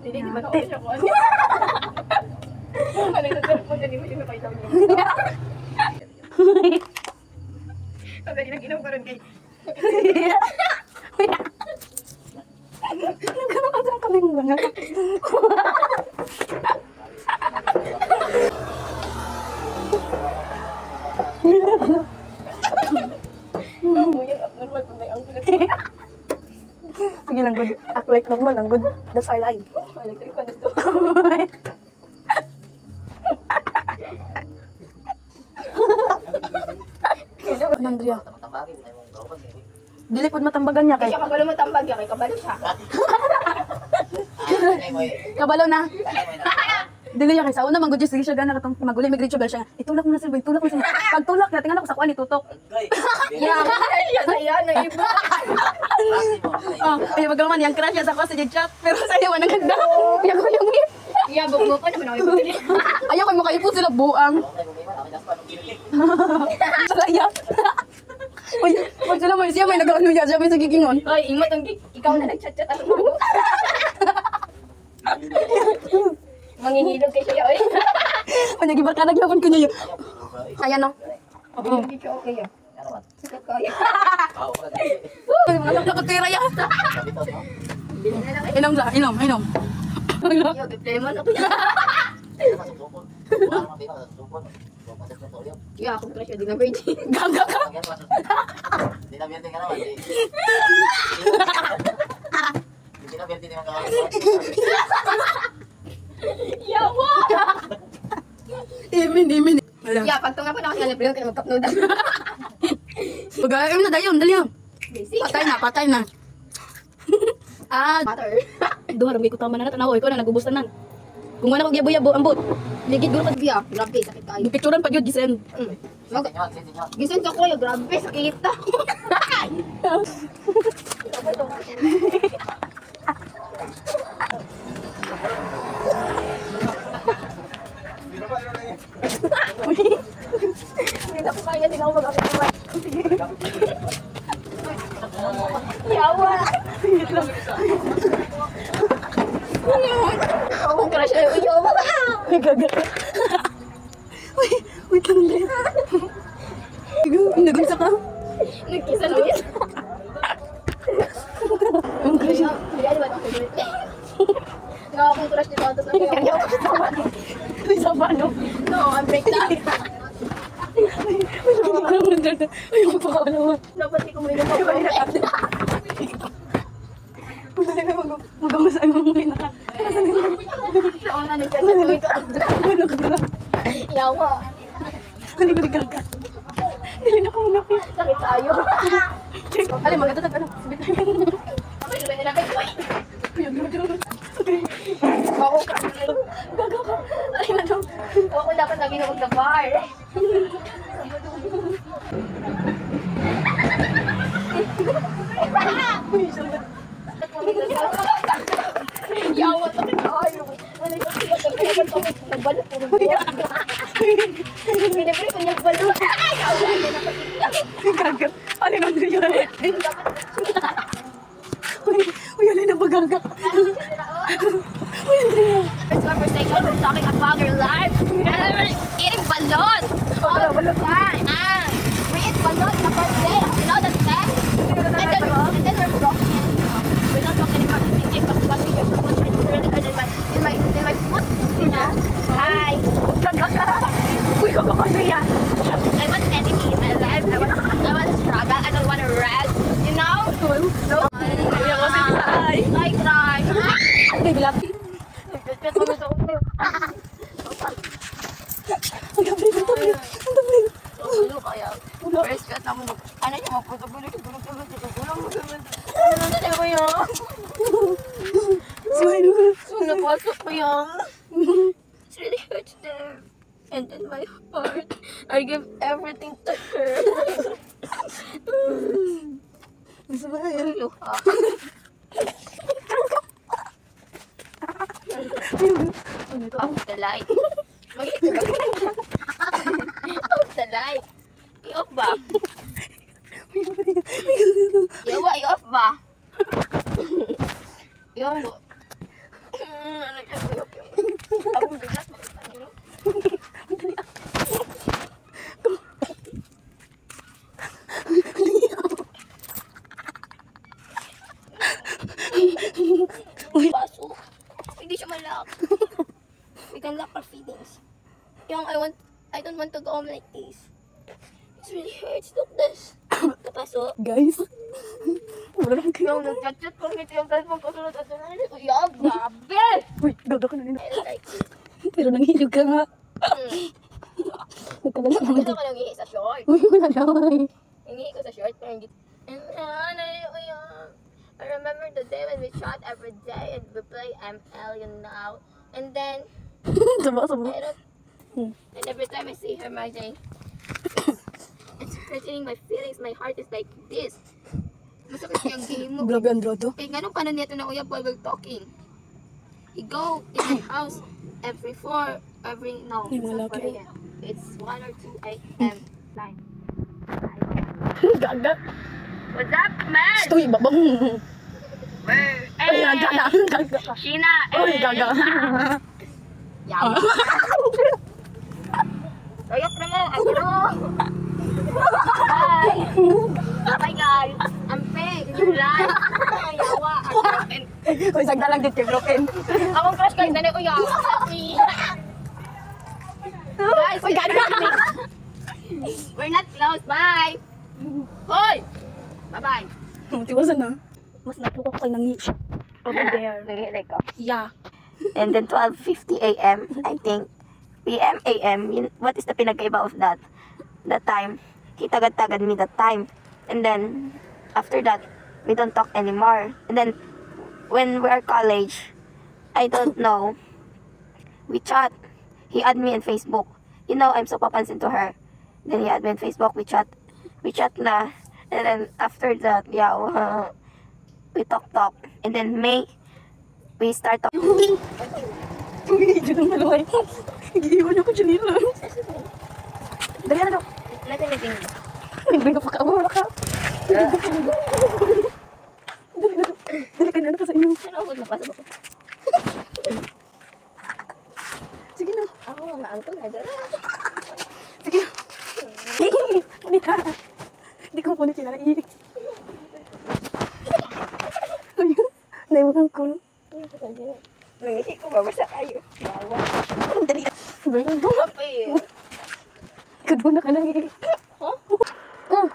Hindi ba ako siya ko? Ano yung cellphone niya, hindi mo siya napakita mo. Sabi ginag-inaw ko rin kay... Nagkano ka dyan kaming mga. Sige lang, good. Act like normal lang, good. That's our life. Electric pa nito. Andrea. Dili pud matambagan niya kay. Kaya kabalo mo tambag yan, kay kabalo siya. Kabalo na. Dili ya kay sa una man gud sige siya gana katong maguli mig ritual siya. Itulak mo na sila, itulak mo sila. Pag tulak niya tingnan ako sa kuan itutok. Yeah, siya sa iya na iba. Ay magkaman yang crush sa ko sa chat pero sa iyo man ganda. Kuya ko yung ngip. Yeah, bugbo pa naman ako ibuli. Ayaw kay makaipon sila buang. Salaya. Uy, pag sila may siya may nag-ano niya, siya may sagigingon. Ay, imot ang ikaw na nag-chat-chat ako mo. Mangingilog kay siya, oy. Kanya gibar ka naglapon ko niya. Ayan no. Hindi siya okay, ah. Sige, kaya. Mga nakatira yan. Inom sa, inom. Yo, biplemon ako yan. Yeah, ako crush yun, di na virgin. Gaga ka. Hindi na birthday ka naman. Hindi na birthday naman ka. Yawa! Imin. Yeah, pag tunga pa na ako sa libre, kaya magkapnood ako. Pag-aim na dayon, dali yan. Basic. Patay na. Butter. Duha ram ko tama na tanaw ko na nagubustan nan. Kung wala ko yabo ambot. Ligid guro ka Yeah, grabe, sakit kayo. gipicturean pa gyud gisen. Gising ka ko, grabe, sakit. Hindi na ko kaya, hindi na ako mag-akit. Yawa! Ako crush na yung yawa. Gaga. Wait lang din. Nagumsa ka. Nagkisa lang yun. Ang crush. Hindi ano ba ito? Nga akong crush nito. Tapos nagyawa ko sa mano. Sa paano? No, I'm break na. Ayoko pa ka naman. Dapat di ko may naman. Magamasay mo muna na. Ako na nagkasa ko ito. Yawa. Hindi ko gaga. Dili na ko muna ko. Sakit tayo. Alin, maganda ano. Okay, diba nila kayo? Ako crush na yun. Gaga ka. Alin na daw. Ako dapat lagi na mag-bar. Yawa, sakit tayo. Wala yung sakit. Nagbalot po rin yan. Pinabre ko nagbalot. Yawa, hindi na patikita. Gaga. Alin ang yun? Uy, alin na ba gaga? First conversation, we're talking about your life. And we're eating balot. All the time. We eat balot the first day. You know that day? And then we're talking. We're not talking about anything but what we do. In my foot. Hi. Uy, gaga ka na yan. I want enemy in my life. I want to struggle. I don't want to rest. You know? No. I cry. Okay, bilap. Ang gabi na to. Ang gabi na. Ano kaya? First cut na mo. Ano yung mga puto-pulo? Ano ko yan? Napasok ko yan. It's really hurts there. And in my heart, I give everything to her. Luha. Off the light. Off the light. I-off ba? Yawa, i-off ba? I-off. can lock our feelings. Yung I don't want to go home like this. It really hurts. Look this. Napasok. Guys. Wala lang kayo. Yung nag-chat ko ngiti yung cellphone ko sunod at sunod. Uy, grabe! Uy, gawda ko na nila. I don't like it. Pero nanghilog ka nga. Nagkalala naman. Gusto ko nang ihi sa short. Uy, wala daw. Hingi ko sa short pero hindi. I remember the day when we chat every day and we play ML, you know. And then, Saba. I don't, and every time I see her, Marjay, it's hurting my feelings. My heart is like this. Masakit yung game mo. Grabe, Andrado. Kaya ganun paano niya ito na uyab while we're talking. He go in my house every 4, no, Yung it's mga not 4 laki. a.m. It's 1 or 2 a.m. Line. Gaga. What's up, man? Uy, babang. Where? Uy, gaga. Gaga ka. Sheena! Uy, gaga. Yawa. Ayok na mo! Agro! Hi! Hi guys! Ampe! Yung live! Yawa! Broken! Uy, sagda lang dito, broken. Akong crush guys! Dali ko yawa! Guys! Uy, gaga. We're not close! Bye! Hoy! Bye-bye! Tiwasan na. Mas natuwa ko kay nangi. Over there. Nanginig ko. Yeah. And then 12:50 a.m. I think. PM, AM. What is the pinagkaiba of that? That time. He tagad-tagad me that time. And then, after that, we don't talk anymore. And then, when we're college, I don't know. We chat. He add me in Facebook. You know, I'm so papansin to her. Then he add me in Facebook. We chat. We chat na. And then, after that, yeah, we talk. And then, May, we start talking. Uy, dyan ang malaway. Iiwan ako dyan nila. Dali na daw. Nothing anything. Hindi ka pa kaawala ka. Dali na daw. Dali ka na sa inyo. Ano ako napasok ako? Sige na. Ako mga uncle na dyan. Sige na. Hindi ka. Hindi ko punit sila. Iirik. Ayun. Naiwagan ko. Nangihi ko babasa kayo. Bawa. Dali na. Dali na. Apa eh? Kadwa na ka lang eh. Huh? Oh.